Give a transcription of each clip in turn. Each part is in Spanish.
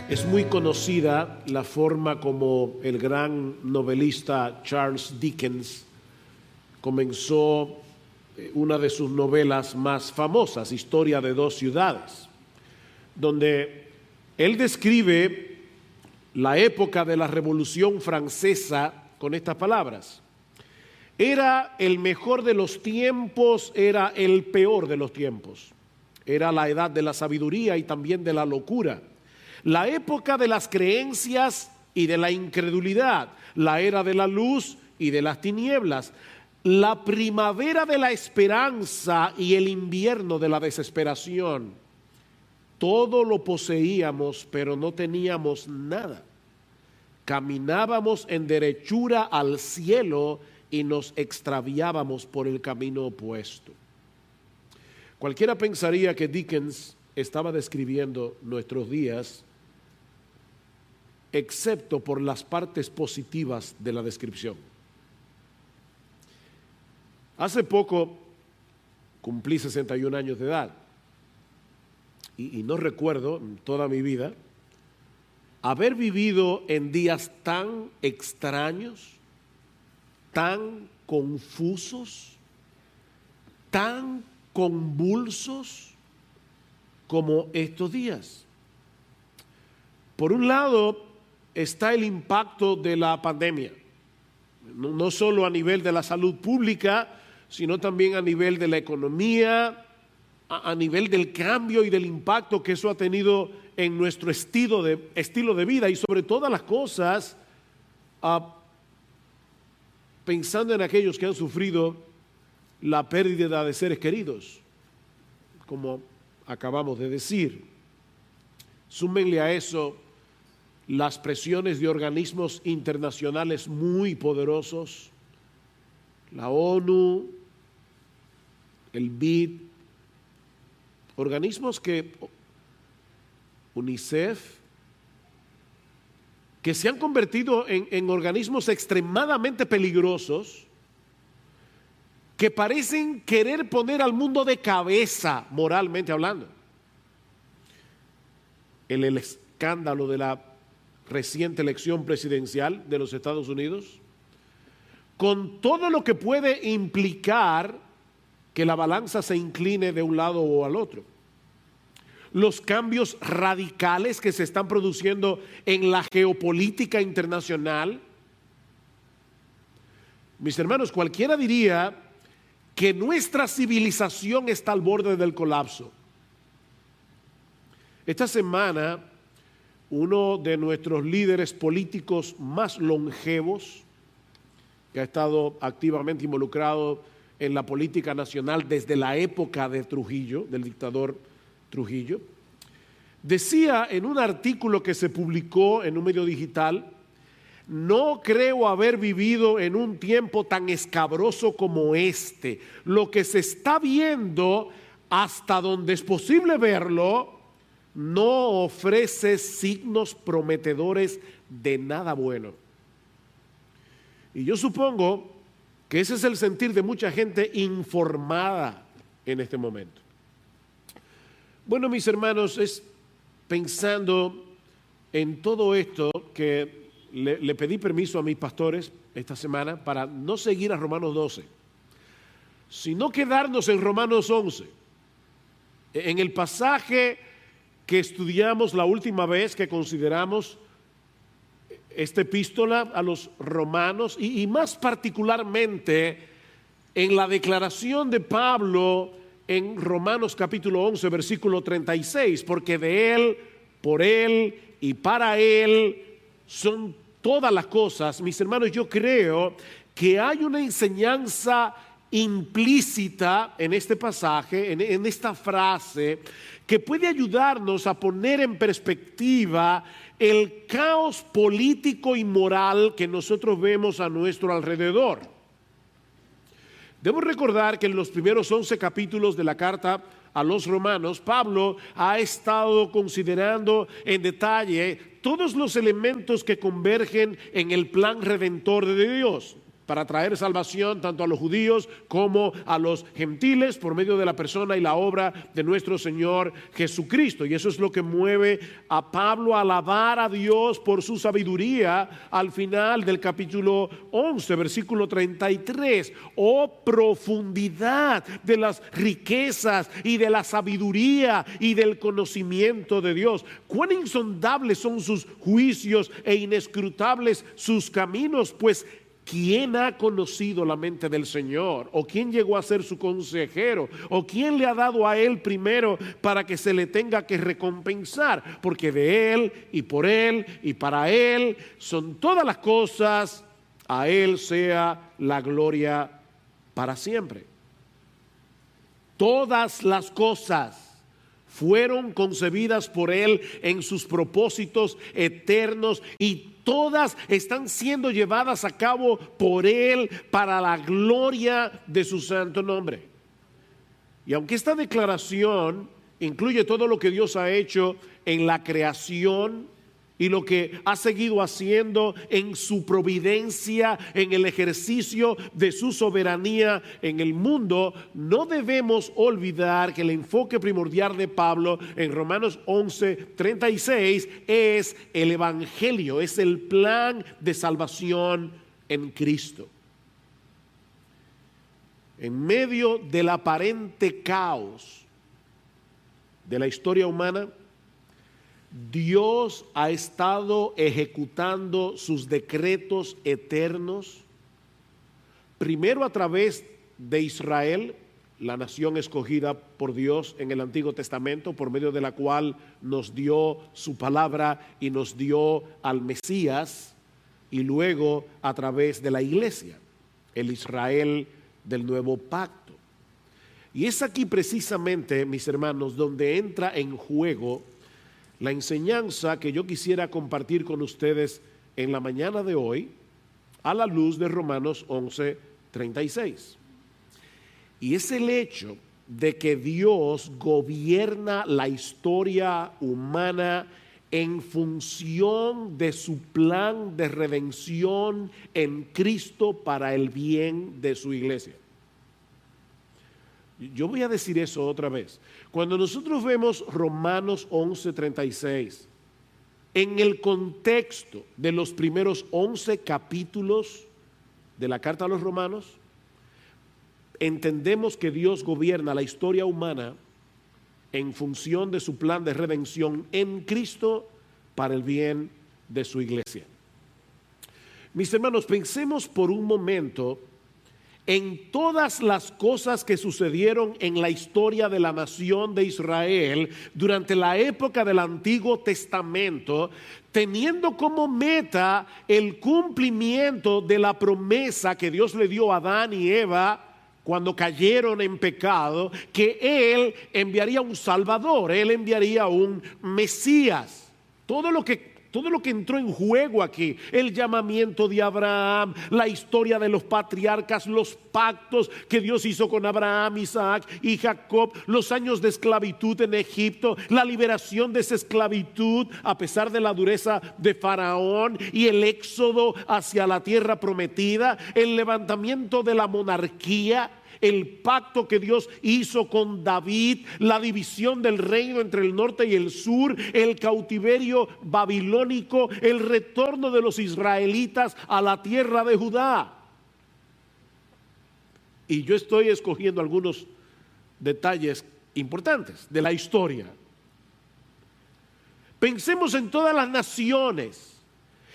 Es muy conocida la forma como el gran novelista Charles Dickens comenzó una de sus novelas más famosas, Historia de dos ciudades, donde él describe la época de la Revolución Francesa con estas palabras: era el mejor de los tiempos, era el peor de los tiempos. Era la edad de la sabiduría y también de la locura, la época de las creencias y de la incredulidad, la era de la luz y de las tinieblas, la primavera de la esperanza y el invierno de la desesperación. Todo lo poseíamos, pero no teníamos nada. Caminábamos en derechura al cielo y nos extraviábamos por el camino opuesto. Cualquiera pensaría que Dickens estaba describiendo nuestros días, excepto por las partes positivas de la descripción. Hace poco cumplí 61 años de edad y no recuerdo en toda mi vida haber vivido en días tan extraños, tan confusos, tan convulsos como estos días. Por un lado está el impacto de la pandemia, no solo a nivel de la salud pública, sino también a nivel de la economía, a nivel del cambio y del impacto que eso ha tenido en nuestro estilo de vida y sobre todas las cosas, pensando en aquellos que han sufrido la pérdida de seres queridos, como acabamos de decir. Súmenle a eso las presiones de organismos internacionales muy poderosos, la ONU, el BID, organismos UNICEF, que se han convertido en organismos extremadamente peligrosos, que parecen querer poner al mundo de cabeza, moralmente hablando. El escándalo de la reciente elección presidencial de los Estados Unidos, con todo lo que puede implicar que la balanza se incline de un lado o al otro. Los cambios radicales que se están produciendo en la geopolítica internacional. Mis hermanos, cualquiera diría que nuestra civilización está al borde del colapso. Esta semana, uno de nuestros líderes políticos más longevos, que ha estado activamente involucrado en la política nacional desde la época de Trujillo, del dictador Trujillo, decía en un artículo que se publicó en un medio digital: no creo haber vivido en un tiempo tan escabroso como este. Lo que se está viendo, hasta donde es posible verlo, no ofrece signos prometedores de nada bueno. Y yo supongo que ese es el sentir de mucha gente informada en este momento. Bueno, mis hermanos, es pensando en todo esto que le pedí permiso a mis pastores esta semana para no seguir a Romanos 12, sino quedarnos en Romanos 11. En el pasaje que estudiamos la última vez que consideramos esta epístola a los romanos y más particularmente en la declaración de Pablo en Romanos capítulo 11 versículo 36, porque de Él, por Él y para Él son todas las cosas. Mis hermanos, yo creo que hay una enseñanza implícita en este pasaje, en esta frase, que puede ayudarnos a poner en perspectiva el caos político y moral que nosotros vemos a nuestro alrededor. Debo recordar que en los primeros 11 capítulos de la carta a los romanos, Pablo ha estado considerando en detalle todos los elementos que convergen en el plan redentor de Dios. para traer salvación tanto a los judíos como a los gentiles por medio de la persona y la obra de nuestro Señor Jesucristo. Y eso es lo que mueve a Pablo a alabar a Dios por su sabiduría al final del capítulo 11, versículo 33. Oh, profundidad de las riquezas y de la sabiduría y del conocimiento de Dios. Cuán insondables son sus juicios e inescrutables sus caminos, pues ¿quién ha conocido la mente del Señor? ¿O quién llegó a ser su consejero? ¿O quién le ha dado a él primero para que se le tenga que recompensar? Porque de él y por él y para él son todas las cosas, a él sea la gloria para siempre. Todas las cosas fueron concebidas por él en sus propósitos eternos y todas están siendo llevadas a cabo por él para la gloria de su santo nombre. Y aunque esta declaración incluye todo lo que Dios ha hecho en la creación y lo que ha seguido haciendo en su providencia, en el ejercicio de su soberanía en el mundo, no debemos olvidar que el enfoque primordial de Pablo en Romanos 11:36 es el evangelio, es el plan de salvación en Cristo. En medio del aparente caos de la historia humana, Dios ha estado ejecutando sus decretos eternos, primero a través de Israel, la nación escogida por Dios en el Antiguo Testamento, por medio de la cual nos dio su palabra y nos dio al Mesías, y luego a través de la iglesia, el Israel del nuevo pacto. Y es aquí precisamente, mis hermanos, donde entra en juego la enseñanza que yo quisiera compartir con ustedes en la mañana de hoy a la luz de Romanos 11:36. Y es el hecho de que Dios gobierna la historia humana en función de su plan de redención en Cristo para el bien de su iglesia. Yo voy a decir eso otra vez. Cuando nosotros vemos Romanos 11:36, en el contexto de los primeros 11 capítulos de la carta a los Romanos, entendemos que Dios gobierna la historia humana en función de su plan de redención en Cristo para el bien de su iglesia. Mis hermanos, pensemos por un momento en todas las cosas que sucedieron en la historia de la nación de Israel durante la época del Antiguo Testamento, teniendo como meta el cumplimiento de la promesa que Dios le dio a Adán y Eva cuando cayeron en pecado, que Él enviaría un Salvador, Él enviaría un Mesías. Todo lo que entró en juego aquí, el llamamiento de Abraham, la historia de los patriarcas, los pactos que Dios hizo con Abraham, Isaac y Jacob, los años de esclavitud en Egipto, la liberación de esa esclavitud a pesar de la dureza de Faraón y el éxodo hacia la tierra prometida, el levantamiento de la monarquía, el pacto que Dios hizo con David, la división del reino entre el norte y el sur, el cautiverio babilónico, el retorno de los israelitas a la tierra de Judá. Y yo estoy escogiendo algunos detalles importantes de la historia. Pensemos en todas las naciones,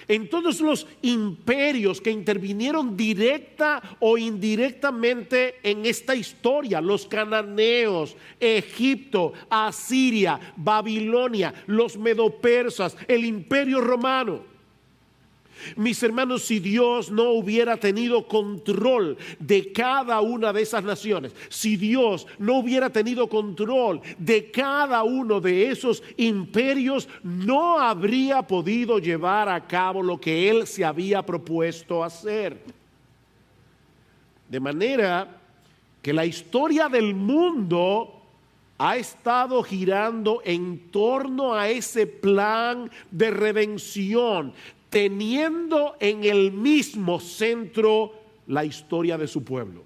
en todos los imperios que intervinieron directa o indirectamente en esta historia: los cananeos, Egipto, Asiria, Babilonia, los medopersas, el imperio romano. Mis hermanos, si Dios no hubiera tenido control de cada una de esas naciones, si Dios no hubiera tenido control de cada uno de esos imperios, no habría podido llevar a cabo lo que Él se había propuesto hacer. De manera que la historia del mundo ha estado girando en torno a ese plan de redención, teniendo en el mismo centro la historia de su pueblo.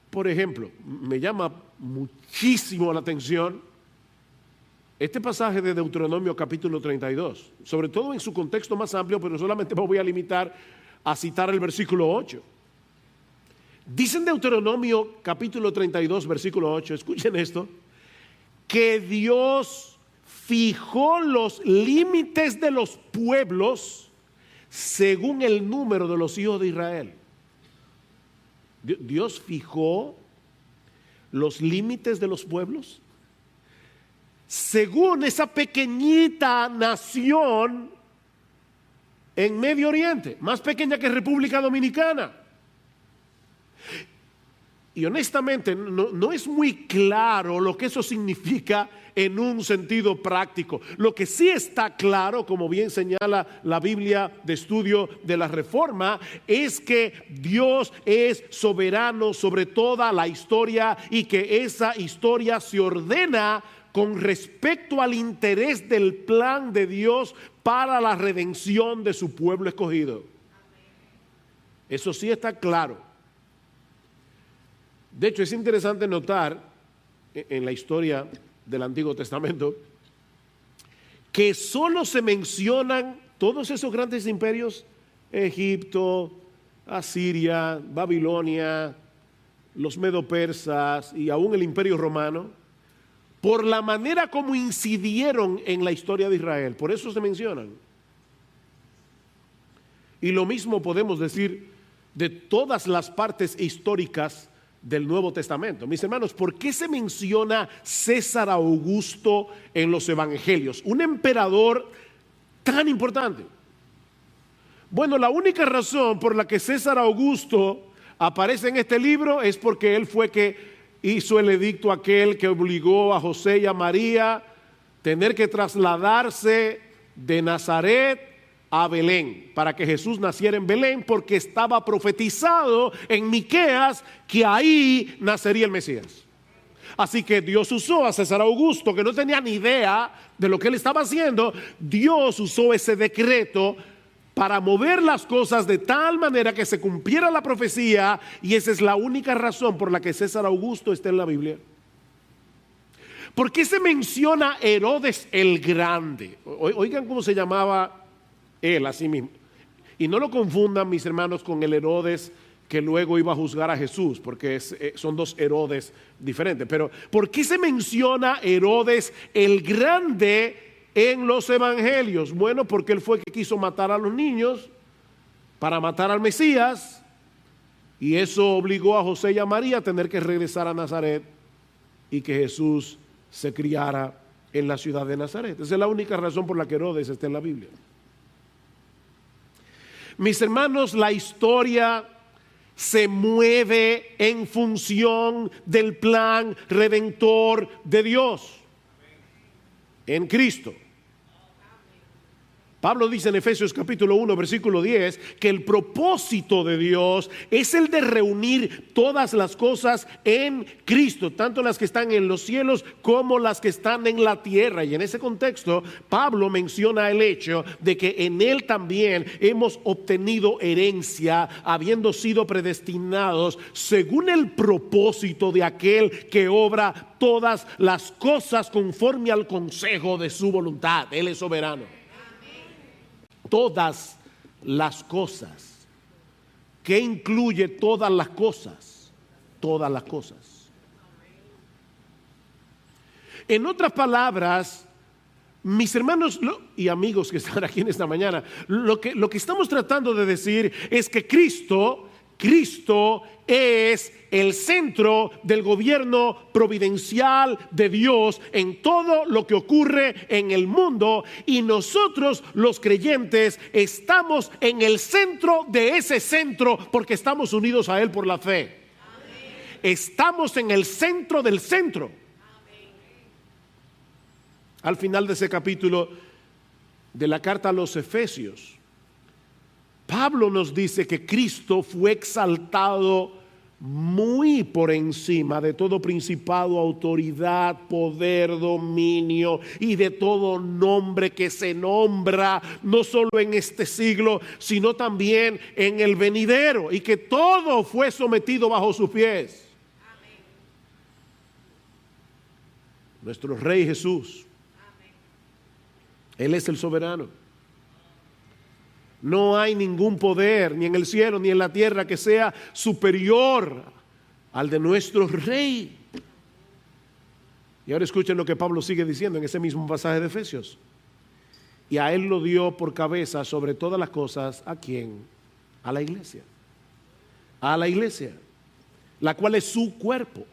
Por ejemplo, me llama muchísimo la atención este pasaje de Deuteronomio capítulo 32, sobre todo en su contexto más amplio, pero solamente me voy a limitar a citar el versículo 8. Dice en Deuteronomio capítulo 32, versículo 8, escuchen esto, que Dios fijó los límites de los pueblos según el número de los hijos de Israel. Dios fijó los límites de los pueblos según esa pequeñita nación en Medio Oriente, más pequeña que República Dominicana. Y honestamente no es muy claro lo que eso significa en un sentido práctico. Lo que sí está claro, como bien señala la Biblia de Estudio de la Reforma, es que Dios es soberano sobre toda la historia y que esa historia se ordena con respecto al interés del plan de Dios para la redención de su pueblo escogido. Eso sí está claro. De hecho, es interesante notar en la historia del Antiguo Testamento que solo se mencionan todos esos grandes imperios: Egipto, Asiria, Babilonia, los medo-persas y aún el Imperio Romano, por la manera como incidieron en la historia de Israel. Por eso se mencionan. Y lo mismo podemos decir de todas las partes históricas del Nuevo Testamento. Mis hermanos, ¿por qué se menciona César Augusto en los evangelios? Un emperador tan importante. Bueno, la única razón por la que César Augusto aparece en este libro es porque él fue que hizo el edicto aquel que obligó a José y a María a tener que trasladarse de Nazaret a Belén, para que Jesús naciera en Belén, porque estaba profetizado en Miqueas que ahí nacería el Mesías. Así que Dios usó a César Augusto, que no tenía ni idea de lo que él estaba haciendo. Dios usó ese decreto para mover las cosas de tal manera que se cumpliera la profecía, y esa es la única razón por la que César Augusto está en la Biblia. ¿Por qué se menciona Herodes el Grande? Oigan cómo se llamaba él así mismo. Y no lo confundan, mis hermanos, con el Herodes que luego iba a juzgar a Jesús, porque son dos Herodes diferentes. Pero ¿por qué se menciona Herodes el Grande en los evangelios? Bueno, porque él fue el que quiso matar a los niños para matar al Mesías, y eso obligó a José y a María a tener que regresar a Nazaret y que Jesús se criara en la ciudad de Nazaret. Esa es la única razón por la que Herodes está en la Biblia. Mis hermanos, la historia se mueve en función del plan redentor de Dios en Cristo. Pablo dice en Efesios capítulo 1, versículo 10, que el propósito de Dios es el de reunir todas las cosas en Cristo, tanto las que están en los cielos como las que están en la tierra. Y en ese contexto, Pablo menciona el hecho de que en Él también hemos obtenido herencia, habiendo sido predestinados según el propósito de aquel que obra todas las cosas conforme al consejo de su voluntad. Él es soberano. Todas las cosas. ¿Qué incluye todas las cosas? Todas las cosas. En otras palabras, mis hermanos y amigos que están aquí en esta mañana, lo que estamos tratando de decir es que Cristo es el centro del gobierno providencial de Dios en todo lo que ocurre en el mundo, y nosotros los creyentes estamos en el centro de ese centro porque estamos unidos a Él por la fe. Amén. Estamos en el centro del centro. Amén. Al final de ese capítulo de la carta a los Efesios, Pablo nos dice que Cristo fue exaltado muy por encima de todo principado, autoridad, poder, dominio y de todo nombre que se nombra, no solo en este siglo, sino también en el venidero, y que todo fue sometido bajo sus pies. Amén. Nuestro Rey Jesús. Amén. Él es el soberano. No hay ningún poder, ni en el cielo, ni en la tierra, que sea superior al de nuestro Rey. Y ahora escuchen lo que Pablo sigue diciendo en ese mismo pasaje de Efesios. Y a él lo dio por cabeza sobre todas las cosas. ¿A quién? A la iglesia. A la iglesia, la cual es su cuerpo.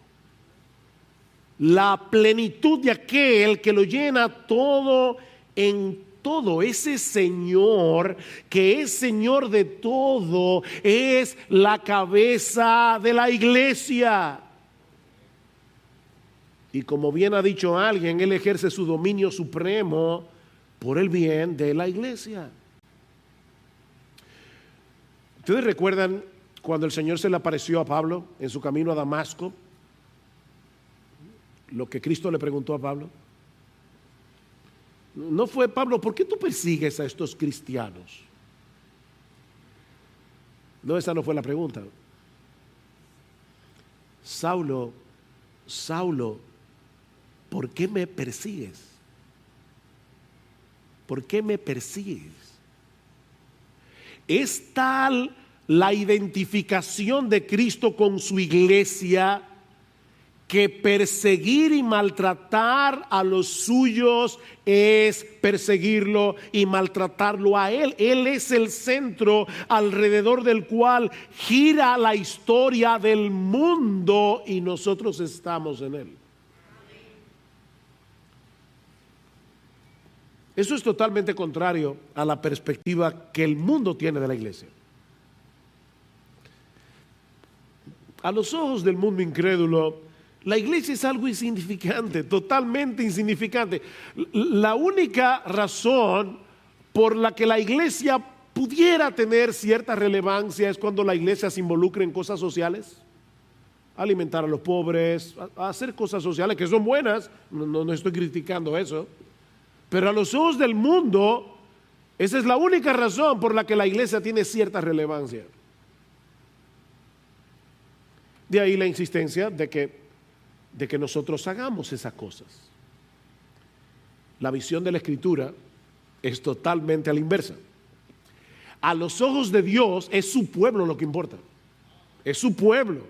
La plenitud de aquel que lo llena todo en todo. Ese Señor que es Señor de todo es la cabeza de la iglesia. Y como bien ha dicho alguien, Él ejerce su dominio supremo por el bien de la iglesia. ¿Ustedes recuerdan cuando el Señor se le apareció a Pablo en su camino a Damasco? Lo que Cristo le preguntó a Pablo. No fue: Pablo, ¿por qué tú persigues a estos cristianos? No, esa no fue la pregunta. Saulo, Saulo, ¿por qué me persigues? ¿Por qué me persigues? Es tal la identificación de Cristo con su iglesia que perseguir y maltratar a los suyos es perseguirlo y maltratarlo a Él. Él es el centro alrededor del cual gira la historia del mundo y nosotros estamos en Él. Eso es totalmente contrario a la perspectiva que el mundo tiene de la iglesia. A los ojos del mundo incrédulo, la iglesia es algo insignificante, totalmente insignificante. La única razón por la que la iglesia pudiera tener cierta relevancia es cuando la iglesia se involucra en cosas sociales, alimentar a los pobres, a hacer cosas sociales que son buenas, no estoy criticando eso, pero a los ojos del mundo, esa es la única razón por la que la iglesia tiene cierta relevancia. De ahí la insistencia de que nosotros hagamos esas cosas. La visión de la Escritura es totalmente a la inversa. A los ojos de Dios es su pueblo lo que importa. Es su pueblo.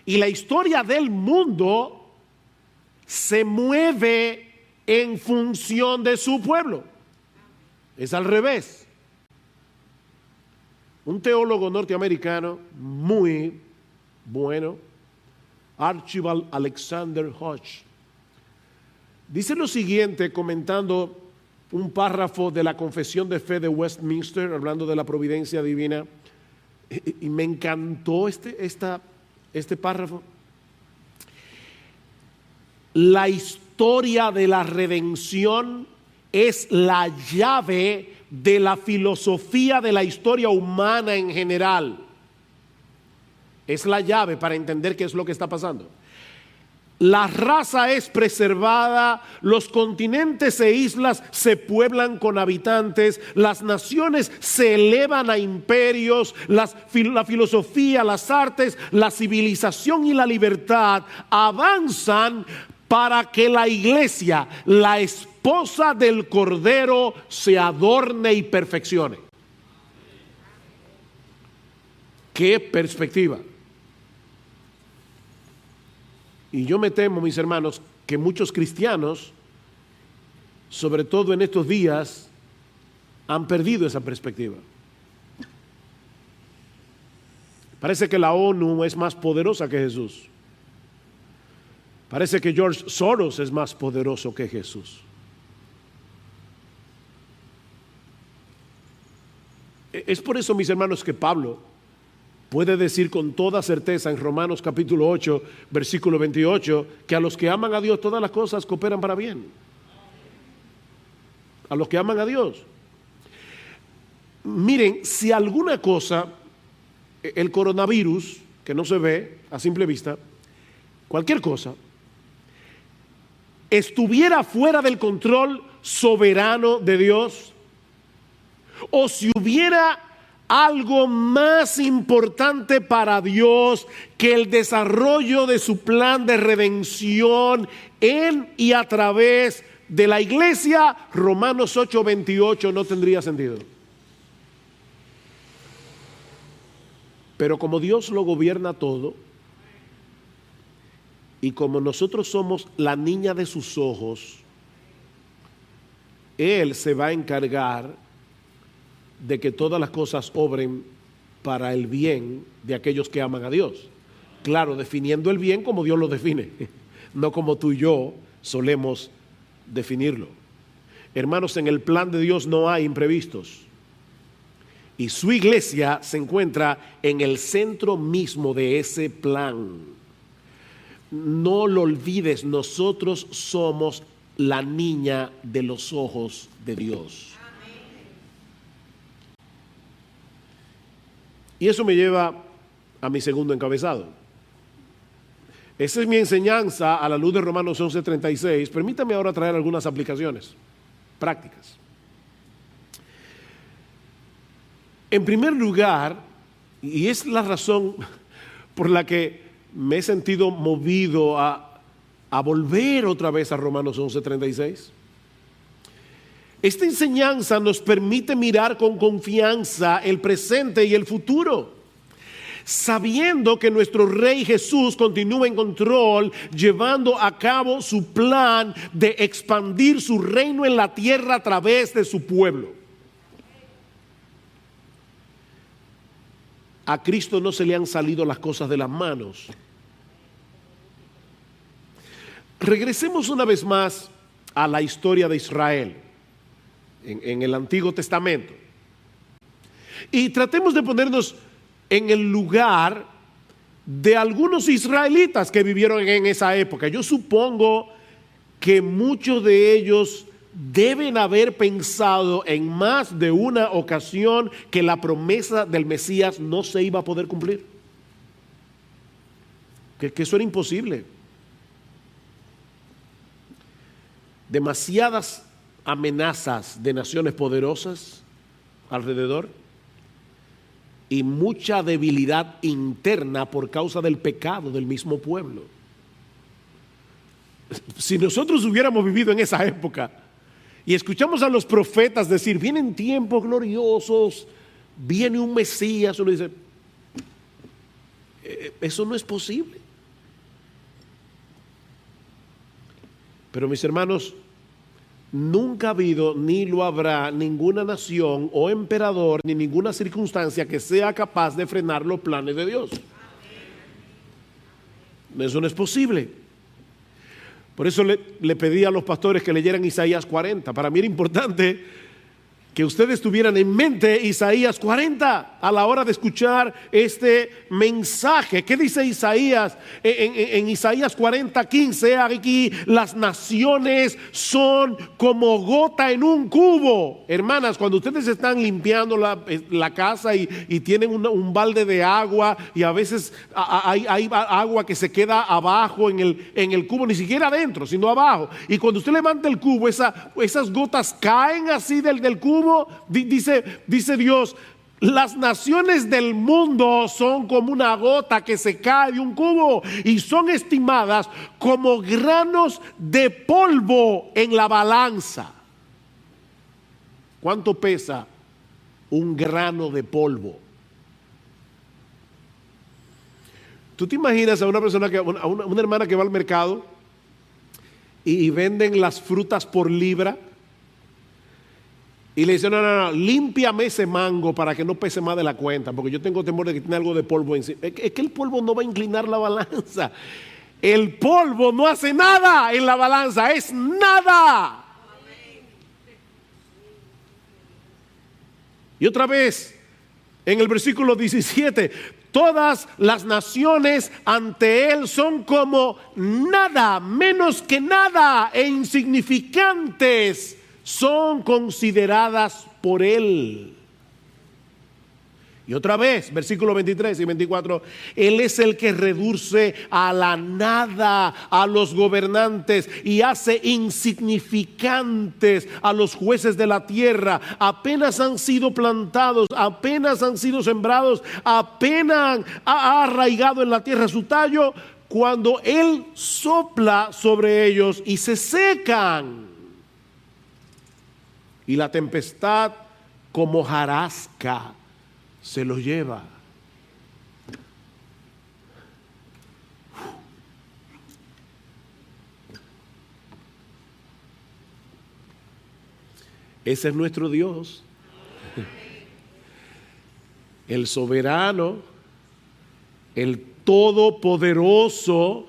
Y la historia del mundo se mueve en función de su pueblo. Es al revés. Un teólogo norteamericano muy bueno, Archibald Alexander Hodge, dice lo siguiente comentando un párrafo de la Confesión de Fe de Westminster, hablando de la providencia divina, y me encantó este párrafo. La historia de la redención es la llave de la filosofía de la historia humana en general. Es la llave para entender qué es lo que está pasando. La raza es preservada, los continentes e islas se pueblan con habitantes, las naciones se elevan a imperios, la filosofía, las artes, la civilización y la libertad avanzan para que la iglesia, la esposa del Cordero, se adorne y perfeccione. ¿Qué perspectiva? Y yo me temo, mis hermanos, que muchos cristianos, sobre todo en estos días, han perdido esa perspectiva. Parece que la ONU es más poderosa que Jesús. Parece que George Soros es más poderoso que Jesús. Es por eso, mis hermanos, que Pablo puede decir con toda certeza en Romanos capítulo 8, versículo 28, que a los que aman a Dios todas las cosas cooperan para bien. A los que aman a Dios. Miren, si alguna cosa, el coronavirus que no se ve a simple vista, cualquier cosa, estuviera fuera del control soberano de Dios, o si hubiera algo más importante para Dios que el desarrollo de su plan de redención en y a través de la iglesia, Romanos 8:28 no tendría sentido. Pero como Dios lo gobierna todo, y como nosotros somos la niña de sus ojos, Él se va a encargar de que todas las cosas obren para el bien de aquellos que aman a Dios. Claro, definiendo el bien como Dios lo define, no como tú y yo solemos definirlo. Hermanos, en el plan de Dios no hay imprevistos. Y su iglesia se encuentra en el centro mismo de ese plan. No lo olvides, nosotros somos la niña de los ojos de Dios. Y eso me lleva a mi segundo encabezado. Esa es mi enseñanza a la luz de Romanos 11:36. Permítame ahora traer algunas aplicaciones prácticas. En primer lugar, y es la razón por la que me he sentido movido a volver otra vez a Romanos 11:36. Esta enseñanza nos permite mirar con confianza el presente y el futuro, sabiendo que nuestro Rey Jesús continúa en control, llevando a cabo su plan de expandir su reino en la tierra a través de su pueblo. A Cristo no se le han salido las cosas de las manos. Regresemos una vez más a la historia de Israel en el Antiguo Testamento y tratemos de ponernos en el lugar de algunos israelitas que vivieron en esa época. Yo supongo que muchos de ellos deben haber pensado en más de una ocasión que la promesa del Mesías no se iba a poder cumplir, que eso era imposible. Demasiadas amenazas de naciones poderosas alrededor y mucha debilidad interna por causa del pecado del mismo pueblo. Si nosotros hubiéramos vivido en esa época y escuchamos a los profetas decir, vienen tiempos gloriosos, viene un Mesías, uno dice, eso no es posible. Pero mis hermanos, nunca ha habido ni lo habrá ninguna nación o emperador ni ninguna circunstancia que sea capaz de frenar los planes de Dios. Eso no es posible. Por eso le pedí a los pastores que leyeran Isaías 40. Para mí era importante que ustedes tuvieran en mente Isaías 40 a la hora de escuchar este mensaje. ¿Qué dice Isaías? En Isaías 40:15, aquí las naciones son como gota en un cubo. Hermanas, cuando ustedes están limpiando la casa y tienen un balde de agua y a veces hay agua que se queda abajo en el cubo, ni siquiera adentro, sino abajo. Y cuando usted levanta el cubo, esas gotas caen así del cubo. Dice Dios, las naciones del mundo son como una gota que se cae de un cubo y son estimadas como granos de polvo en la balanza. ¿Cuánto pesa un grano de polvo? ¿Tú te imaginas a una persona, a una hermana que va al mercado y venden las frutas por libra? Y le dice, no, límpiame ese mango para que no pese más de la cuenta, porque yo tengo temor de que tiene algo de polvo encima. Es que el polvo no va a inclinar la balanza. El polvo no hace nada en la balanza, es nada. Y otra vez, en el versículo 17, todas las naciones ante Él son como nada, menos que nada e insignificantes. Son consideradas por Él. Y otra vez, versículos 23 y 24, Él es el que reduce a la nada a los gobernantes y hace insignificantes a los jueces de la tierra. Apenas han sido plantados, apenas han sido sembrados, apenas ha arraigado en la tierra su tallo, cuando Él sopla sobre ellos y se secan. Y la tempestad como hojarasca se los lleva. Ese es nuestro Dios, el soberano, el todopoderoso,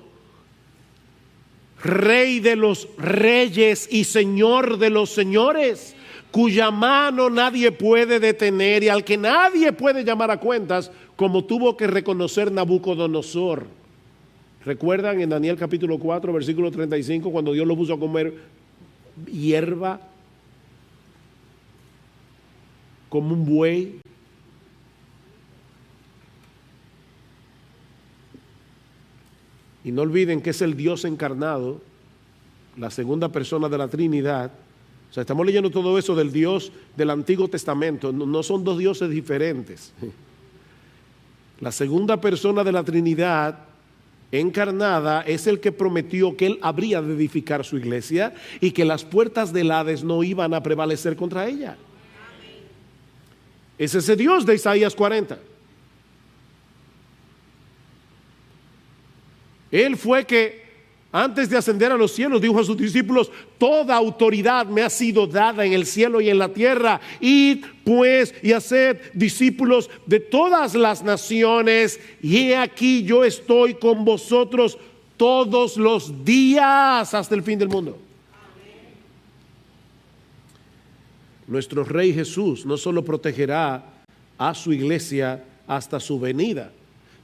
Rey de los reyes y Señor de los señores, cuya mano nadie puede detener y al que nadie puede llamar a cuentas, como tuvo que reconocer Nabucodonosor. ¿Recuerdan en Daniel capítulo 4, versículo 35, cuando Dios lo puso a comer hierba como un buey? Y no olviden que es el Dios encarnado, la segunda persona de la Trinidad. O sea, estamos leyendo todo eso del Dios del Antiguo Testamento. No son dos dioses diferentes. La segunda persona de la Trinidad encarnada es el que prometió que Él habría de edificar su iglesia y que las puertas del Hades no iban a prevalecer contra ella. Es ese Dios de Isaías 40. Él fue que antes de ascender a los cielos dijo a sus discípulos: toda autoridad me ha sido dada en el cielo y en la tierra. Id pues y haced discípulos de todas las naciones, y he aquí yo estoy con vosotros todos los días hasta el fin del mundo. Nuestro Rey Jesús no solo protegerá a su iglesia hasta su venida,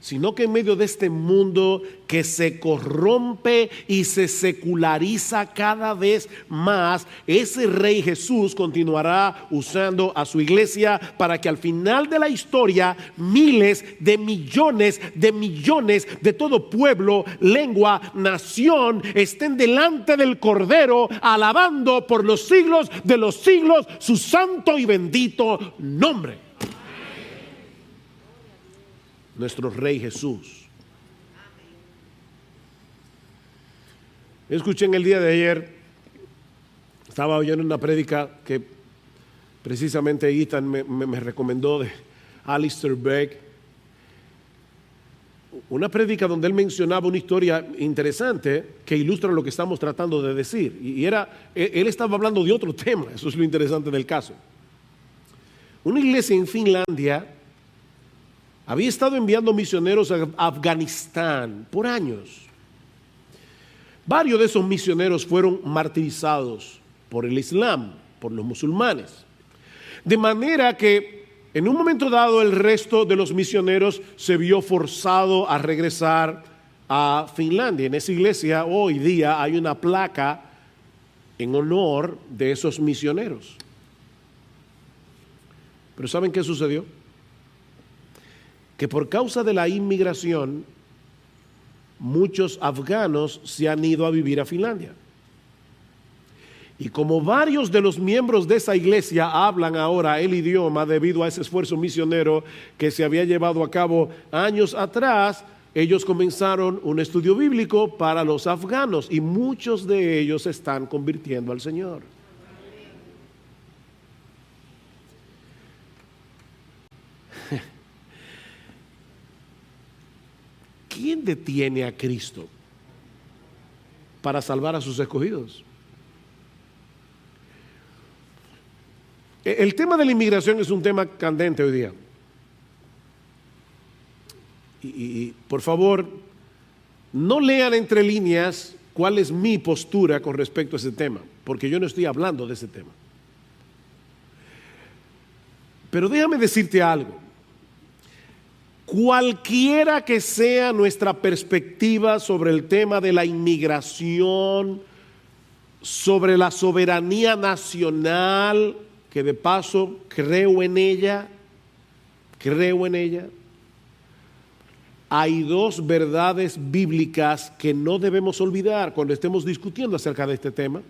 sino que en medio de este mundo que se corrompe y se seculariza cada vez más, ese Rey Jesús continuará usando a su iglesia para que al final de la historia miles de millones de todo pueblo, lengua, nación estén delante del Cordero, alabando por los siglos de los siglos su santo y bendito nombre. Nuestro Rey Jesús. Escuché en el día de ayer, estaba oyendo una prédica que precisamente Ethan me recomendó, de Alistair Begg, una prédica donde él mencionaba una historia interesante que ilustra lo que estamos tratando de decir, y él estaba hablando de otro tema. Eso es lo interesante del caso. Una iglesia en Finlandia había estado enviando misioneros a Afganistán por años. Varios de esos misioneros fueron martirizados por el Islam, por los musulmanes. De manera que en un momento dado el resto de los misioneros se vio forzado a regresar a Finlandia. En esa iglesia hoy día hay una placa en honor de esos misioneros. Pero ¿saben qué sucedió? Que por causa de la inmigración, muchos afganos se han ido a vivir a Finlandia. Y como varios de los miembros de esa iglesia hablan ahora el idioma debido a ese esfuerzo misionero que se había llevado a cabo años atrás, ellos comenzaron un estudio bíblico para los afganos y muchos de ellos se están convirtiendo al Señor. ¿Quién detiene a Cristo para salvar a sus escogidos? El tema de la inmigración es un tema candente hoy día. Y por favor, no lean entre líneas cuál es mi postura con respecto a ese tema, porque yo no estoy hablando de ese tema. Pero déjame decirte algo. Cualquiera que sea nuestra perspectiva sobre el tema de la inmigración, sobre la soberanía nacional, que de paso creo en ella, creo en ella. Hay dos verdades bíblicas que no debemos olvidar cuando estemos discutiendo acerca de este tema.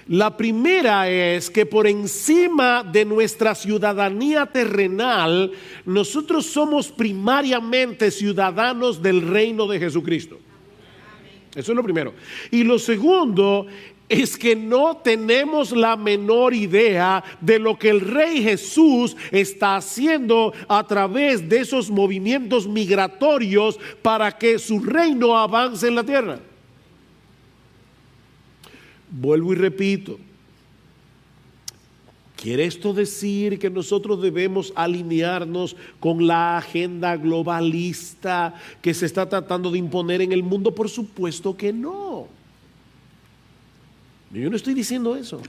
La primera es que por encima de nuestra ciudadanía terrenal, nosotros somos primariamente ciudadanos del reino de Jesucristo. Eso es lo primero. Y lo segundo es que no tenemos la menor idea de lo que el Rey Jesús está haciendo a través de esos movimientos migratorios para que su reino avance en la tierra. Vuelvo y repito, ¿quiere esto decir que nosotros debemos alinearnos con la agenda globalista que se está tratando de imponer en el mundo? Por supuesto que no. Yo no estoy diciendo eso.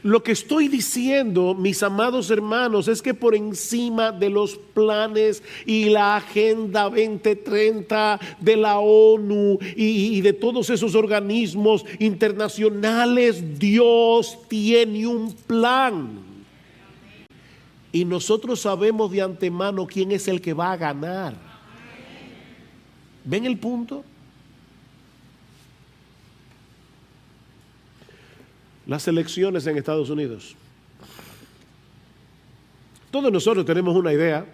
Lo que estoy diciendo, mis amados hermanos, es que por encima de los planes y la Agenda 2030 de la ONU y de todos esos organismos internacionales, Dios tiene un plan. Y nosotros sabemos de antemano quién es el que va a ganar. ¿Ven el punto? Las elecciones en Estados Unidos. Todos nosotros tenemos una idea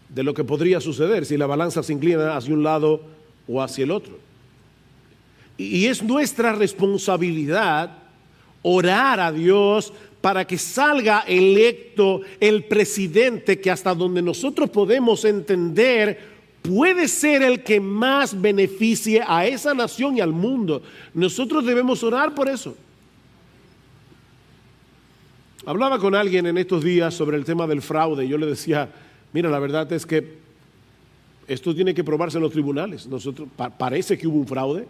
de lo que podría suceder si la balanza se inclina hacia un lado o hacia el otro. Y es nuestra responsabilidad orar a Dios para que salga electo el presidente que, hasta donde nosotros podemos entender, puede ser el que más beneficie a esa nación y al mundo. Nosotros debemos orar por eso. Hablaba con alguien en estos días sobre el tema del fraude. Yo le decía, mira, la verdad es que esto tiene que probarse en los tribunales. Parece que hubo un fraude.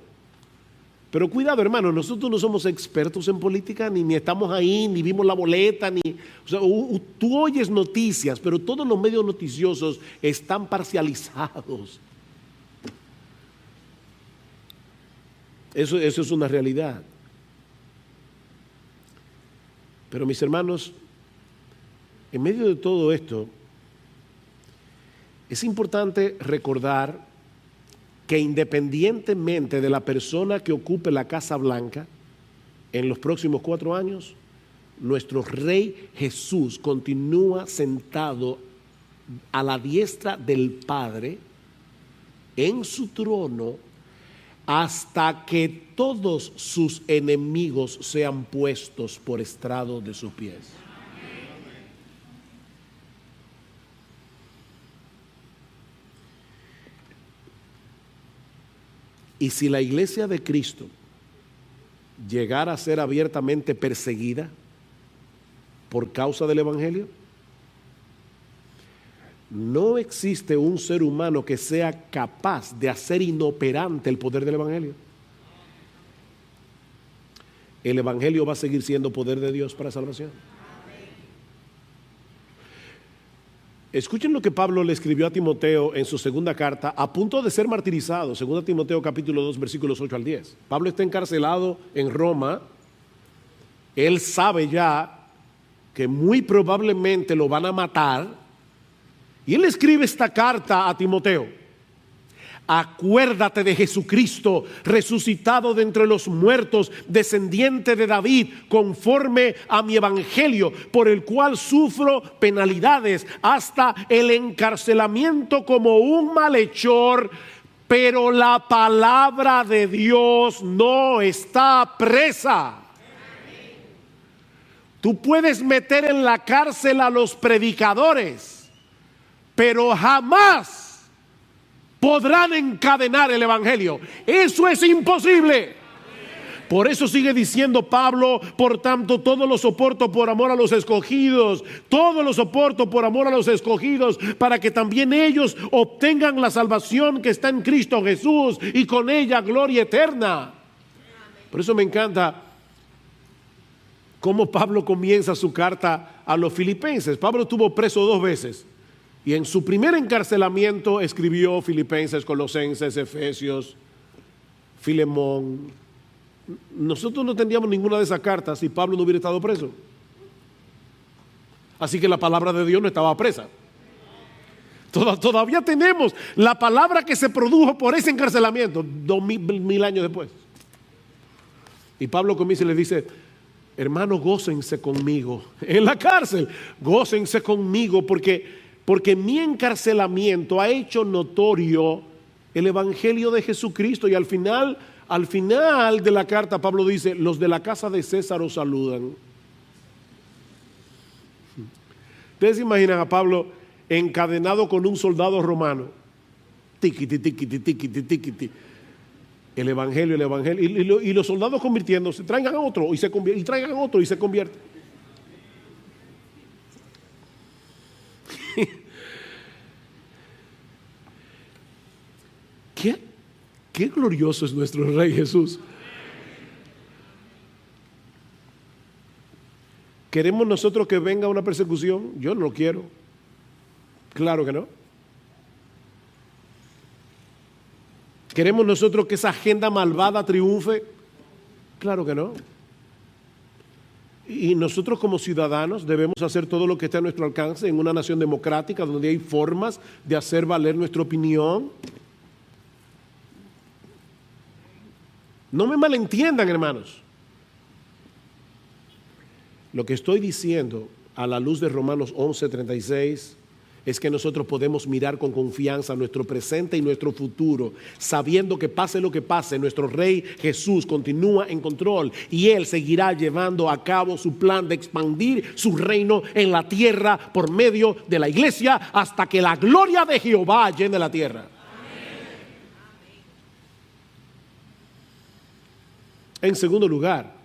Pero cuidado, hermano, nosotros no somos expertos en política, ni estamos ahí, ni vimos la boleta, o sea, tú oyes noticias, pero todos los medios noticiosos están parcializados. Eso es una realidad. Pero mis hermanos, en medio de todo esto, es importante recordar que independientemente de la persona que ocupe la Casa Blanca en los próximos 4 años, nuestro Rey Jesús continúa sentado a la diestra del Padre en su trono hasta que todos sus enemigos sean puestos por estrado de sus pies. Y si la iglesia de Cristo llegara a ser abiertamente perseguida por causa del Evangelio, no existe un ser humano que sea capaz de hacer inoperante el poder del Evangelio. El Evangelio va a seguir siendo poder de Dios para salvación. Escuchen lo que Pablo le escribió a Timoteo en su segunda carta, a punto de ser martirizado, 2 Timoteo capítulo 2, versículos 8 al 10. Pablo está encarcelado en Roma. Él sabe ya que muy probablemente lo van a matar. Y él escribe esta carta a Timoteo. Acuérdate de Jesucristo, resucitado de entre los muertos, descendiente de David, conforme a mi evangelio, por el cual sufro penalidades, hasta el encarcelamiento como un malhechor, pero la palabra de Dios no está presa. Tú puedes meter en la cárcel a los predicadores, pero jamás podrán encadenar el evangelio. Eso es imposible. Por eso sigue diciendo Pablo, por tanto todo lo soporto por amor a los escogidos, todo lo soporto por amor a los escogidos, para que también ellos obtengan la salvación que está en Cristo Jesús y con ella gloria eterna. Por eso me encanta cómo Pablo comienza su carta a los filipenses. Pablo estuvo preso 2 veces. Y en su primer encarcelamiento escribió Filipenses, Colosenses, Efesios, Filemón. Nosotros no tendríamos ninguna de esas cartas si Pablo no hubiera estado preso. Así que la palabra de Dios no estaba presa. Todavía tenemos la palabra que se produjo por ese encarcelamiento 2000 años después. Y Pablo comienza y le dice: hermanos, gócense conmigo en la cárcel, gócense conmigo porque mi encarcelamiento ha hecho notorio el evangelio de Jesucristo. Y al final de la carta Pablo dice: los de la casa de César os saludan. Ustedes se imaginan a Pablo encadenado con un soldado romano, tiquiti, tiquiti, tiquiti, tiquiti, el evangelio, y los soldados convirtiéndose, traigan a otro y se convierte, y traigan a otro y se convierte. Qué glorioso es nuestro Rey Jesús. ¿Queremos nosotros que venga una persecución? Yo no lo quiero. Claro que no. ¿Queremos nosotros que esa agenda malvada triunfe? Claro que no. Y nosotros como ciudadanos debemos hacer todo lo que esté a nuestro alcance en una nación democrática donde hay formas de hacer valer nuestra opinión. No me malentiendan, hermanos. Lo que estoy diciendo a la luz de Romanos 11:36 es que nosotros podemos mirar con confianza nuestro presente y nuestro futuro, sabiendo que pase lo que pase, nuestro Rey Jesús continúa en control y Él seguirá llevando a cabo su plan de expandir su reino en la tierra por medio de la iglesia hasta que la gloria de Jehová llene la tierra. En segundo lugar,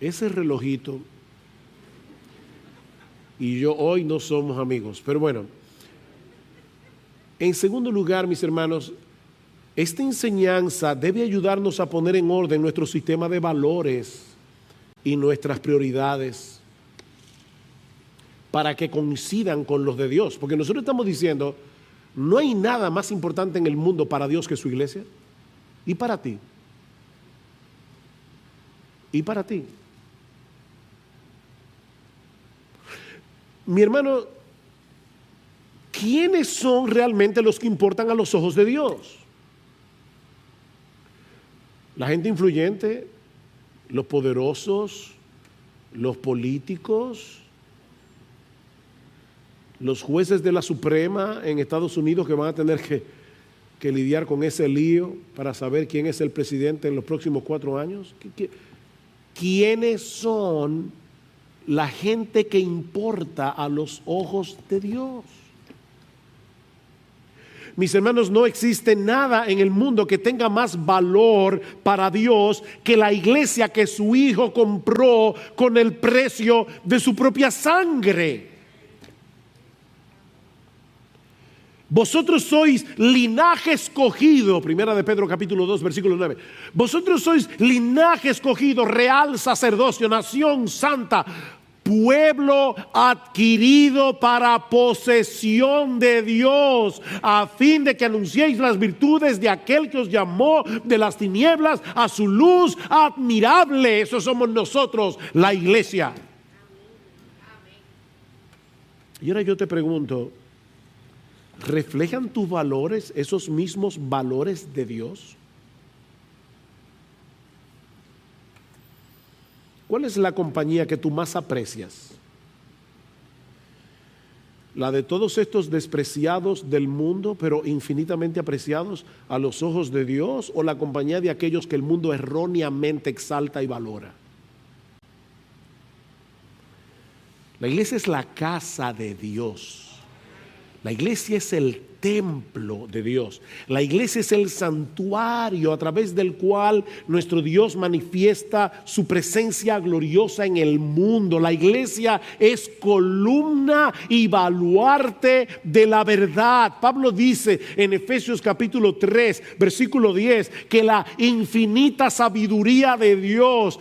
ese relojito y yo hoy no somos amigos, pero bueno. En segundo lugar, mis hermanos, esta enseñanza debe ayudarnos a poner en orden nuestro sistema de valores y nuestras prioridades para que coincidan con los de Dios. Porque nosotros estamos diciendo, no hay nada más importante en el mundo para Dios que su iglesia. Y para ti. Y para ti. Mi hermano, ¿quiénes son realmente los que importan a los ojos de Dios? La gente influyente, los poderosos, los políticos, los jueces de la Suprema en Estados Unidos que van a tener que lidiar con ese lío para saber quién es el presidente en los próximos 4 años. ¿Quiénes son la gente que importa a los ojos de Dios? Mis hermanos, no existe nada en el mundo que tenga más valor para Dios que la iglesia que su Hijo compró con el precio de su propia sangre. Vosotros sois linaje escogido, primera de Pedro capítulo 2 versículo 9. Vosotros sois linaje escogido, real sacerdocio, nación santa, pueblo adquirido para posesión de Dios, a fin de que anunciéis las virtudes de aquel que os llamó de las tinieblas a su luz admirable. Eso somos nosotros, la iglesia. Y ahora yo te pregunto, ¿reflejan tus valores esos mismos valores de Dios? ¿Cuál es la compañía que tú más aprecias? ¿La de todos estos despreciados del mundo, pero infinitamente apreciados a los ojos de Dios? ¿O la compañía de aquellos que el mundo erróneamente exalta y valora? La iglesia es la casa de Dios. La iglesia es el templo de Dios. La iglesia es el santuario a través del cual nuestro Dios manifiesta su presencia gloriosa en el mundo. La iglesia es columna y baluarte de la verdad. Pablo dice en Efesios capítulo 3, versículo 10, que la infinita sabiduría de Dios,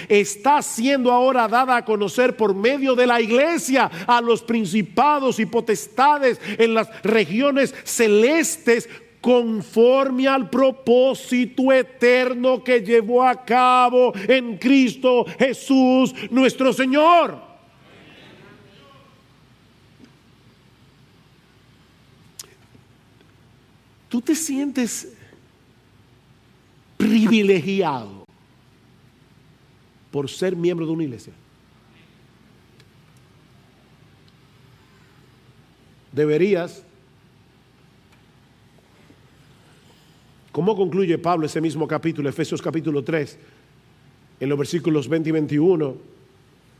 está siendo ahora dada a conocer por medio de la iglesia a los principados y potestades en las regiones celestes conforme al propósito eterno que llevó a cabo en Cristo Jesús nuestro Señor. ¿Tú te sientes privilegiado por ser miembro de una iglesia? Deberías. ¿Cómo concluye Pablo ese mismo capítulo, Efesios capítulo 3, en los versículos 20 y 21?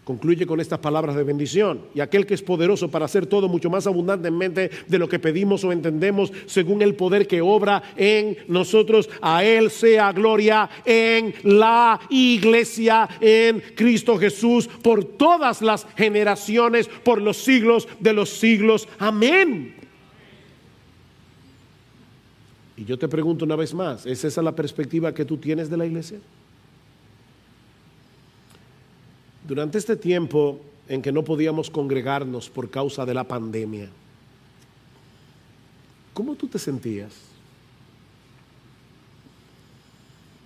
Concluye con estas palabras de bendición. Y aquel que es poderoso para hacer todo mucho más abundantemente de lo que pedimos o entendemos, según el poder que obra en nosotros, a Él sea gloria en la iglesia, en Cristo Jesús, por todas las generaciones, por los siglos de los siglos. Amén. Y yo te pregunto una vez más, ¿es esa la perspectiva que tú tienes de la iglesia? Durante este tiempo en que no podíamos congregarnos por causa de la pandemia, ¿cómo tú te sentías?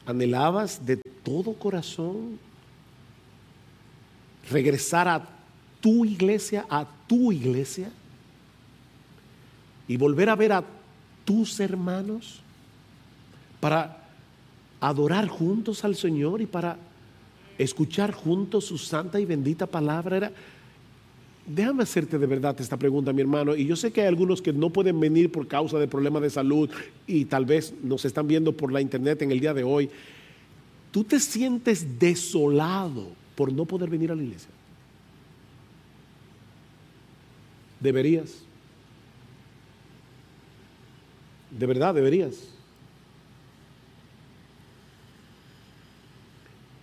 ¿Anhelabas de todo corazón regresar a tu iglesia y volver a ver a tus hermanos para adorar juntos al Señor y para escuchar juntos su santa y bendita palabra? Déjame hacerte de verdad esta pregunta, mi hermano, y yo sé que hay algunos que no pueden venir por causa de problemas de salud y tal vez nos están viendo por la internet en el día de hoy. ¿Tú te sientes desolado por no poder venir a la iglesia? Deberías. De verdad, deberías.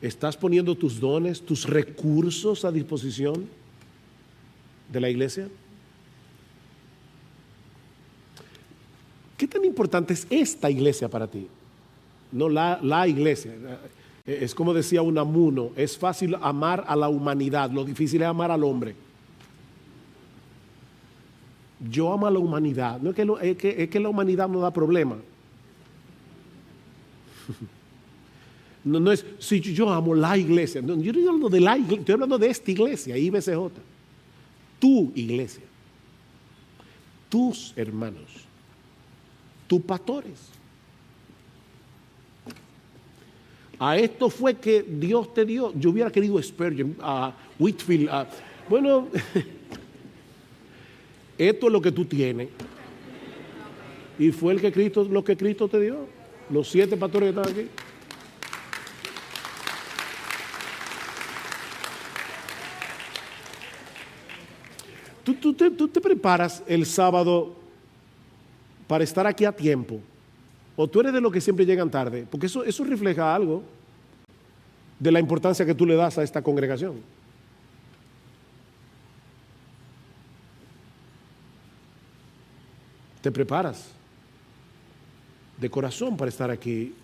¿Estás poniendo tus dones, tus recursos a disposición de la iglesia? ¿Qué tan importante es esta iglesia para ti? No la iglesia. Es como decía Unamuno, es fácil amar a la humanidad, lo difícil es amar al hombre. Yo amo a la humanidad, no es que la humanidad no da problema. No es, si yo amo la iglesia, no, yo no estoy hablando de la iglesia, estoy hablando de esta iglesia, IBCJ. Tu iglesia, tus hermanos, tus pastores. A esto fue que Dios te dio. Yo hubiera querido Spurgeon, Whitfield, bueno, esto es lo que tú tienes. Y fue lo que Cristo te dio. Los 7 pastores que están aquí. Tú te preparas el sábado para estar aquí a tiempo, o tú eres de los que siempre llegan tarde, porque eso refleja algo de la importancia que tú le das a esta congregación. Te preparas de corazón para estar aquí.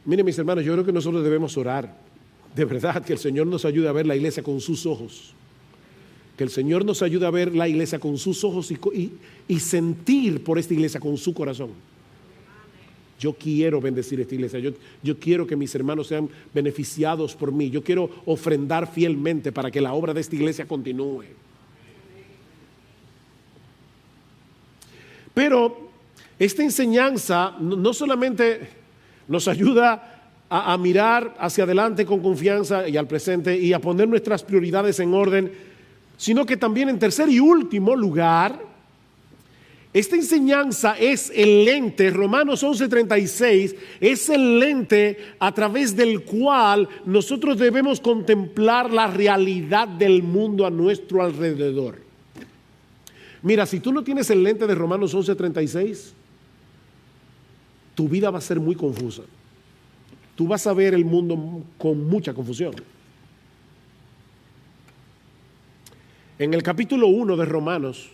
Miren, mis hermanos, yo creo que nosotros debemos orar de verdad que el Señor nos ayude a ver la iglesia con sus ojos. Que el Señor nos ayude a ver la iglesia con sus ojos y sentir por esta iglesia con su corazón. Yo quiero bendecir esta iglesia. Yo quiero que mis hermanos sean beneficiados por mí. Yo quiero ofrendar fielmente para que la obra de esta iglesia continúe. Pero esta enseñanza no solamente nos ayuda a mirar hacia adelante con confianza y al presente y a poner nuestras prioridades en orden, sino que también en tercer y último lugar, esta enseñanza es el lente, Romanos 11:36, es el lente a través del cual nosotros debemos contemplar la realidad del mundo a nuestro alrededor. Mira, si tú no tienes el lente de Romanos 11:36, tu vida va a ser muy confusa. Tú vas a ver el mundo con mucha confusión. En el capítulo 1 de Romanos,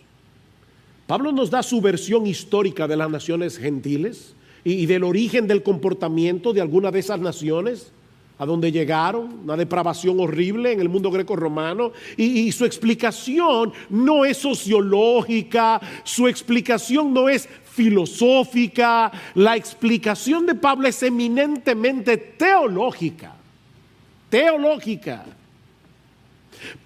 Pablo nos da su versión histórica de las naciones gentiles y del origen del comportamiento de alguna de esas naciones. a donde llegaron, una depravación horrible en el mundo greco-romano, y su explicación no es sociológica, su explicación no es filosófica, la explicación de Pablo es eminentemente teológica.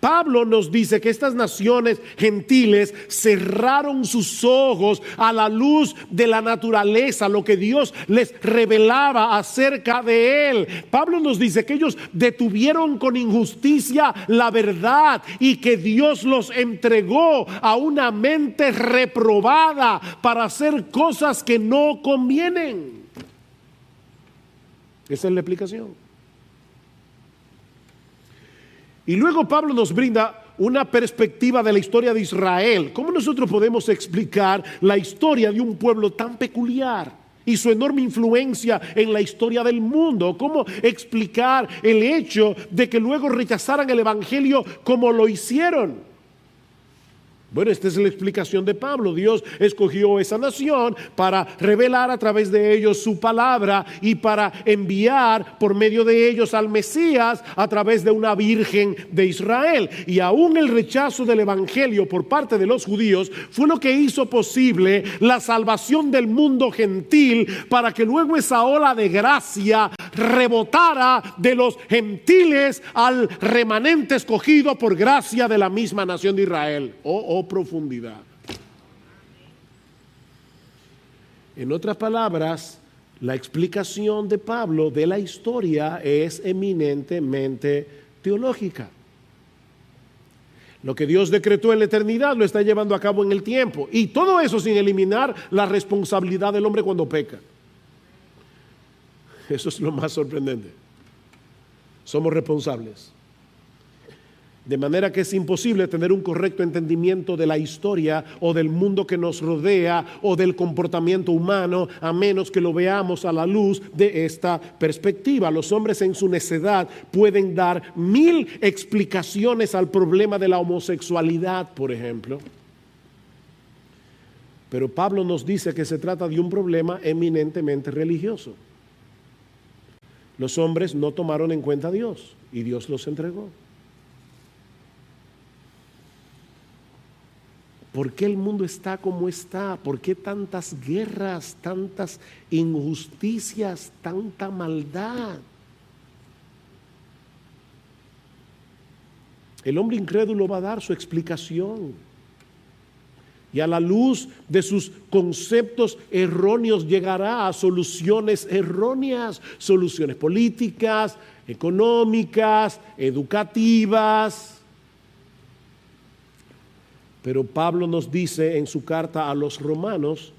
Pablo nos dice que estas naciones gentiles cerraron sus ojos a la luz de la naturaleza, lo que Dios les revelaba acerca de él. Pablo nos dice que ellos detuvieron con injusticia la verdad y que Dios los entregó a una mente reprobada para hacer cosas que no convienen. Esa es la explicación. Y luego Pablo nos brinda una perspectiva de la historia de Israel. ¿Cómo nosotros podemos explicar la historia de un pueblo tan peculiar y su enorme influencia en la historia del mundo? ¿Cómo explicar el hecho de que luego rechazaran el evangelio como lo hicieron? Bueno, esta es la explicación de Pablo. Dios escogió esa nación para revelar a través de ellos su palabra y para enviar por medio de ellos al Mesías a través de una virgen de Israel. Y aún el rechazo del evangelio por parte de los judíos fue lo que hizo posible la salvación del mundo gentil, para que luego esa ola de gracia rebotara de los gentiles al remanente escogido por gracia de la misma nación de Israel. Profundidad. En otras palabras, la explicación de Pablo de la historia es eminentemente teológica. Lo que Dios decretó en la eternidad lo está llevando a cabo en el tiempo, y todo eso sin eliminar la responsabilidad del hombre cuando peca. Eso es lo más sorprendente. Somos responsables. De manera que es imposible tener un correcto entendimiento de la historia o del mundo que nos rodea o del comportamiento humano, a menos que lo veamos a la luz de esta perspectiva. Los hombres en su necedad pueden dar 1000 explicaciones al problema de la homosexualidad, por ejemplo. Pero Pablo nos dice que se trata de un problema eminentemente religioso. Los hombres no tomaron en cuenta a Dios y Dios los entregó. ¿Por qué el mundo está como está? ¿Por qué tantas guerras, tantas injusticias, tanta maldad? El hombre incrédulo va a dar su explicación. Y a la luz de sus conceptos erróneos llegará a soluciones erróneas, soluciones políticas, económicas, educativas. Pero Pablo nos dice en su carta a los romanos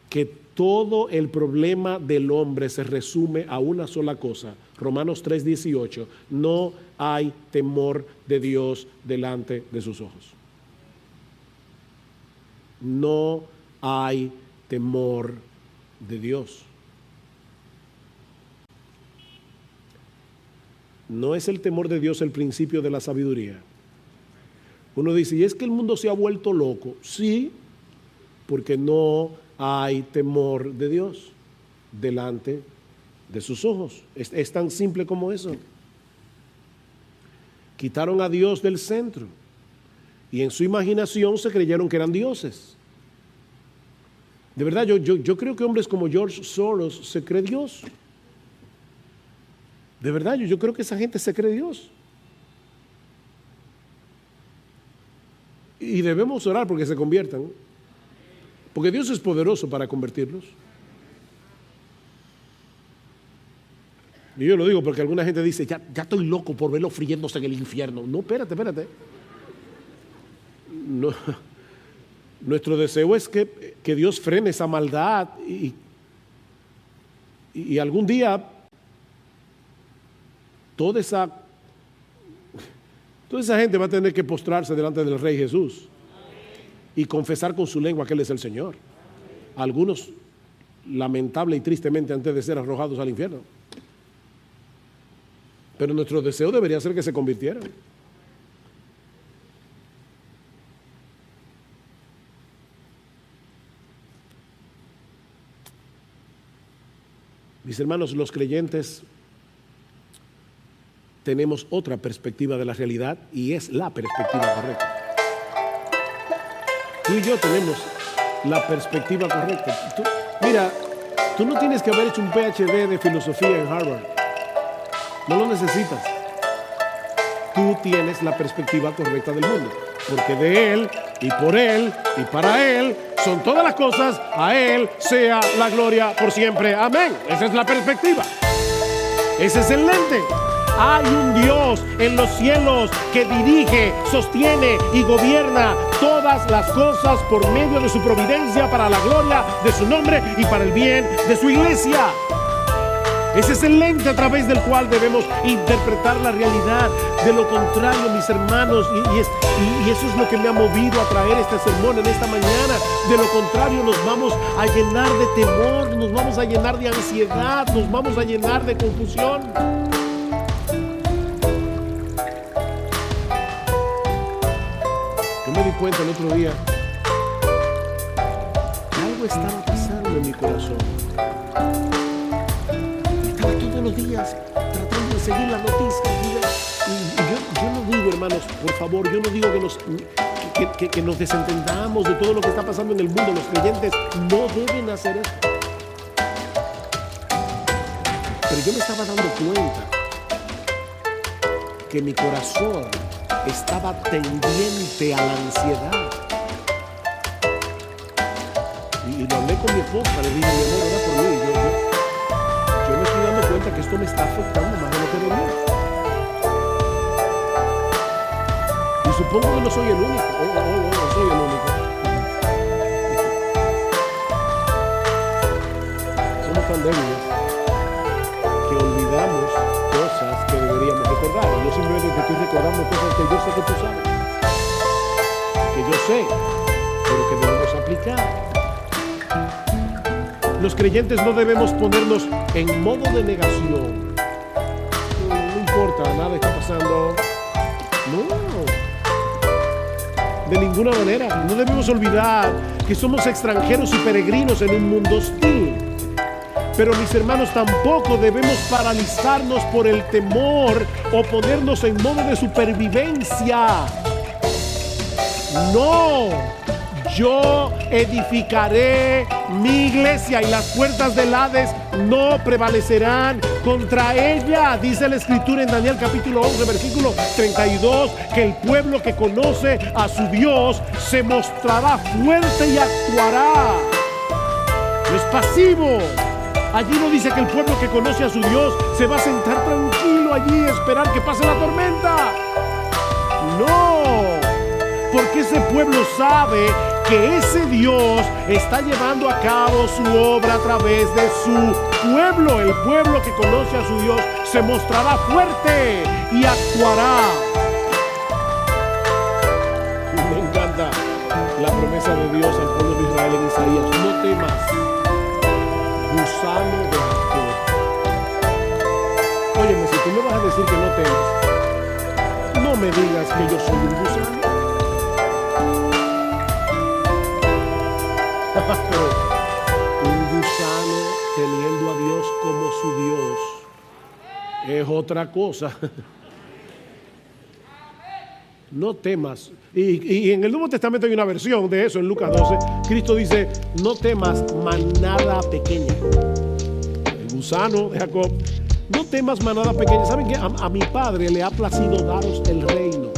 que todo el problema del hombre se resume a una sola cosa. Romanos 3:18, no hay temor de Dios delante de sus ojos. No hay temor de Dios. ¿No es el temor de Dios el principio de la sabiduría? Uno dice, ¿y es que el mundo se ha vuelto loco? Sí, porque no hay temor de Dios delante de sus ojos. Es tan simple como eso. Quitaron a Dios del centro y en su imaginación se creyeron que eran dioses. De verdad, yo creo que hombres como George Soros se cree Dios. De verdad, yo creo que esa gente se cree Dios. Y debemos orar porque se conviertan, porque Dios es poderoso para convertirlos. Y yo lo digo porque alguna gente dice, ya estoy loco por verlo friéndose en el infierno. No, espérate. No. Nuestro deseo es que Dios frene esa maldad y algún día toda esa gente va a tener que postrarse delante del Rey Jesús y confesar con su lengua que Él es el Señor. Algunos, lamentable y tristemente, antes de ser arrojados al infierno. Pero nuestro deseo debería ser que se convirtieran. Mis hermanos, los creyentes tenemos otra perspectiva de la realidad y es la perspectiva correcta. Tú y yo tenemos la perspectiva correcta. Mira, tú no tienes que haber hecho un PhD de filosofía en Harvard. No lo necesitas. Tú tienes la perspectiva correcta del mundo. Porque de Él, y por Él, y para Él, son todas las cosas. A Él sea la gloria por siempre. Amén. Esa es la perspectiva. Ese es el lente. Hay un Dios en los cielos que dirige, sostiene y gobierna todas las cosas por medio de su providencia para la gloria de su nombre y para el bien de su iglesia. Ese es el lente a través del cual debemos interpretar la realidad. De lo contrario, mis hermanos, y eso es lo que me ha movido a traer este sermón en esta mañana. De lo contrario, nos vamos a llenar de temor, nos vamos a llenar de ansiedad, nos vamos a llenar de confusión. Yo me di cuenta el otro día que algo estaba pasando en mi corazón. Estaba todos los días tratando de seguir las noticias. Y yo no digo, hermanos, por favor, yo no digo que nos desentendamos de todo lo que está pasando en el mundo. Los creyentes no deben hacer esto. Pero yo me estaba dando cuenta que mi corazón estaba tendiente a la ansiedad. Y lo hablé con mi esposa, le dije, mi amor, ora por mí. Yo me estoy dando cuenta que esto me está afectando más de lo que debería. Y supongo que no soy el único. No soy el único. Somos tan débiles que olvidamos cosas que deberíamos recordar. Yo simplemente te estoy recordando cosas que yo sé que tú sabes, que yo sé, pero que debemos aplicar. Los creyentes no debemos ponernos en modo de negación. No importa, nada está pasando. No, de ninguna manera. No debemos olvidar que somos extranjeros y peregrinos en un mundo hostil. Pero mis hermanos, tampoco debemos paralizarnos por el temor o ponernos en modo de supervivencia. No, yo edificaré mi iglesia y las puertas del Hades no prevalecerán contra ella. Dice la Escritura en Daniel capítulo 11, versículo 32, que el pueblo que conoce a su Dios se mostrará fuerte y actuará. No es pasivo. Allí no dice que el pueblo que conoce a su Dios se va a sentar tranquilo allí a esperar que pase la tormenta. No, porque ese pueblo sabe que ese Dios está llevando a cabo su obra a través de su pueblo. El pueblo que conoce a su Dios se mostrará fuerte y actuará. Me encanta la promesa de Dios al pueblo de Israel en Isaías: no temas, gusano de Jacob. Óyeme, si tú me vas a decir que no temas, no me digas que yo soy un gusano. Pero un gusano teniendo a Dios como su Dios es otra cosa. No temas. Y en el Nuevo Testamento hay una versión de eso. En Lucas 12 Cristo dice: no temas, manada pequeña. El gusano de Jacob: no temas, manada pequeña. ¿Saben qué? A mi Padre le ha placido daros el reino.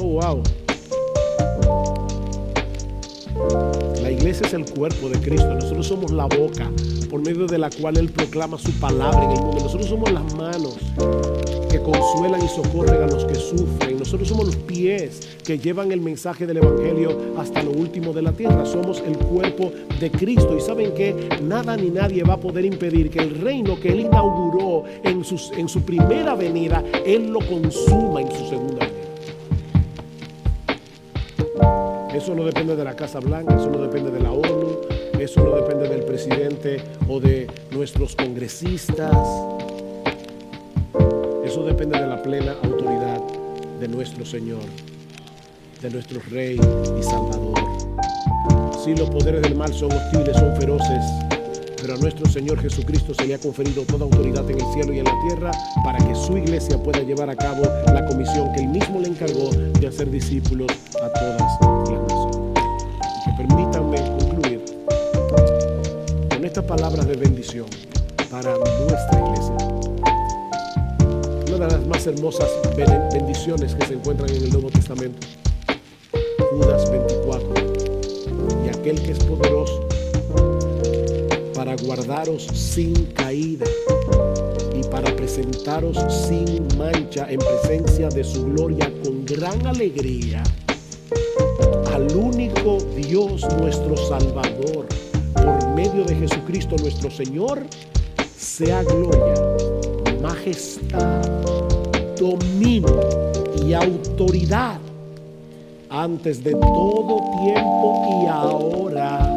Oh, wow. La iglesia es el cuerpo de Cristo. Nosotros somos la boca por medio de la cual Él proclama su palabra en el mundo. Nosotros somos las manos que consuelan y socorren a los que sufren. Nosotros somos los pies que llevan el mensaje del Evangelio hasta lo último de la tierra. Somos el cuerpo de Cristo. Y ¿saben qué? Nada ni nadie va a poder impedir que el reino que Él inauguró en su primera venida, Él lo consuma en su segunda venida. Eso no depende de la Casa Blanca, eso no depende de la ONU, eso no depende del presidente o de nuestros congresistas. Eso depende de la plena autoridad de nuestro Señor, de nuestro Rey y Salvador. Si los poderes del mal son hostiles, son feroces, pero a nuestro Señor Jesucristo se le ha conferido toda autoridad en el cielo y en la tierra para que su iglesia pueda llevar a cabo la comisión que Él mismo le encargó de hacer discípulos a todas las naciones. Y que permítanme concluir con estas palabras de bendición para nuestra iglesia. Una de las más hermosas bendiciones que se encuentran en el Nuevo Testamento. Judas 24. Y aquel que es poderoso para guardaros sin caída y para presentaros sin mancha en presencia de su gloria con gran alegría, al único Dios nuestro Salvador, por medio de Jesucristo nuestro Señor, sea gloria, majestad, dominio y autoridad antes de todo tiempo y ahora